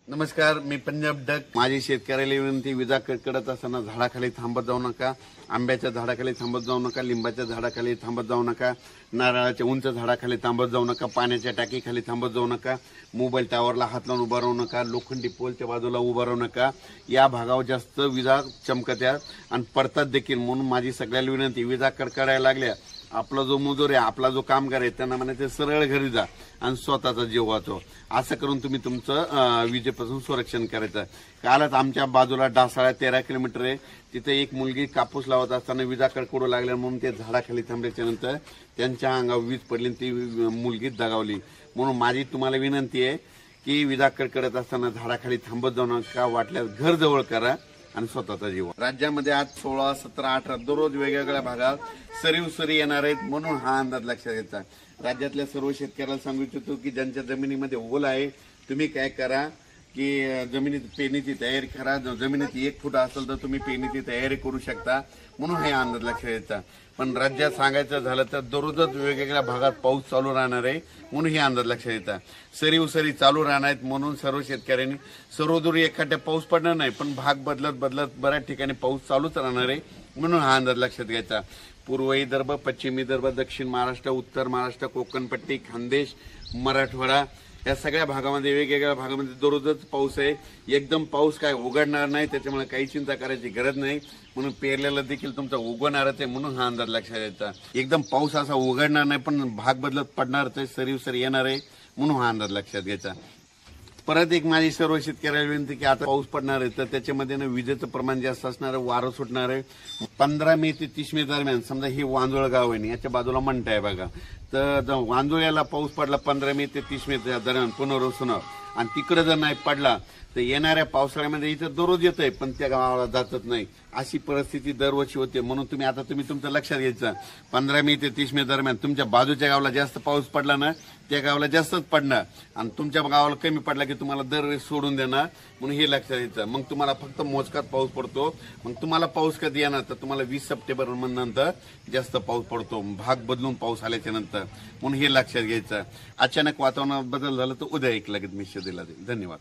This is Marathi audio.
नमस्कार, मी पंजाब डक। माझी शेतकऱ्याला विनंती, विजा कडकडत असताना झाडाखाली थांबत जाऊ नका, आंब्याच्या झाडाखाली थांबत जाऊ नका, लिंबाच्या झाडाखाली थांबत जाऊ नका, नारळाच्या उंच झाडाखाली थांबत जाऊ नका, पाण्याच्या टाकीखाली थांबत जाऊ नका, मोबाईल टावरला हात लावून उभा राहू नका, लोखंडी पोलच्या बाजूला उभा राहू नका। या भागावर जास्त विजा चमकत्यात आणि पडतात देखील, म्हणून माझी सगळ्याला विनंती, विजा कडकडायला लागल्या, आपला जो मजूर आहे, आपला जो कामगार आहे, त्यांना म्हणायचं सरळ घरी जा आणि स्वतःचा जीव वाचव। असं करून तुम्ही तुमचं विजेपासून संरक्षण करायचं। कालच आमच्या बाजूला डासाळा 13 किलोमीटर आहे, तिथे एक मुलगी कापूस लावत असताना विजा कडकडू लागल्या म्हणून ते झाडाखाली थांबल्याच्या नंतर त्यांच्या अंगावर वीज पडली, ती मुलगी दगावली। म्हणून माझी तुम्हाला विनंती आहे की विजा कडकडत असताना झाडाखाली थांबत जाऊ नका, वाटल्यास घर जवळ करा आणि स्वतःचा जीव। राज्यामध्ये आज 16, 17, 18 दररोज वेगवेगळ्या भागात सरी येणार आहेत, म्हणून हा अंदाज लक्षात घ्यायचा। राज्यातल्या सर्व शेतकऱ्याला सांगू इच्छितो की ज्यांच्या जमिनीमध्ये ओल आहे, तुम्ही काय करा की जमिनीत पेरणीची तयारी करा। जमिनीत 1 फूट असेल तर तुम्ही पेरणीची तयारी करू शकता, म्हणून हे अंदाज लक्षात घ्यायचा। पण राज्यात सांगायचं झालं तर दररोजच वेगवेगळ्या भागात पाऊस चालू राहणार आहे, म्हणून हे अंदाज लक्षात घ्यायचा। सरी चालू राहणार आहेत, म्हणून सर्व शेतकऱ्यांनी सर्वदूर एखाद्या पाऊस पडणार नाही, पण भाग बदलत बऱ्याच ठिकाणी पाऊस चालूच राहणार आहे, म्हणून हा अंदाज लक्षात घ्यायचा। पूर्व विदर्भ, पश्चिम विदर्भ, दक्षिण महाराष्ट्र, उत्तर महाराष्ट्र, कोकणपट्टी, खानदेश, मराठवाडा या सगळ्या भागामध्ये वेगवेगळ्या भागामध्ये दररोजच पाऊस आहे। एकदम पाऊस काय उघडणार नाही, त्याच्यामुळे काही चिंता करायची गरज नाही, म्हणून पेरलेला देखील तुमचा उगवणारच आहे, म्हणून हा अंदाज लक्षात घ्यायचा। एकदम पाऊस असा उघडणार नाही, पण भाग बदलत पडणार, ते सरी येणार आहे, म्हणून हा अंदाज लक्षात घ्यायचा। परत एक माझी सर्व शेतकऱ्याला विनंती की आता पाऊस पडणार आहे तर त्याच्यामध्ये विजेचं प्रमाण जास्त असणार आहे, वारं सुटणार आहे। 15 मे ते 30 मे दरम्यान, समजा हे वांजोळ गाव आहे, याच्या बाजूला मंठा आहे बघा, तर वांजोळ्याला पाऊस पडला 15 मे ते 30 मे दरम्यान पुनर्वसन, आणि तिकडे जर नाही पडला तर येणाऱ्या पावसाळ्यामध्ये इथं दररोज येत आहे, पण त्या गावाला जातच नाही, अशी परिस्थिती दरवर्षी होते। म्हणून तुम्ही तुमचं लक्षात घ्यायचं, 15 मे ते 30 मे दरम्यान तुमच्या बाजूच्या गावाला जास्त पाऊस पडला ना, त्या गावाला जास्तच पडणार, आणि तुमच्या गावाला कमी पडला की तुम्हाला दरवेळेस सोडून देणार, म्हणून हे लक्षात घ्यायचं। मग तुम्हाला फक्त मोजकाच पाऊस पडतो, मग तुम्हाला पाऊस कधी येणार तर तुम्हाला 20 सप्टेंबर नंतर जास्त पाऊस पडतो, भाग बदलून पाऊस आल्याच्या नंतर, म्हणून हे लक्षात घ्यायचं। अचानक वातावरणात बदल झाला तर उद्या एक लगेच निश्चित दिला जाईल। धन्यवाद।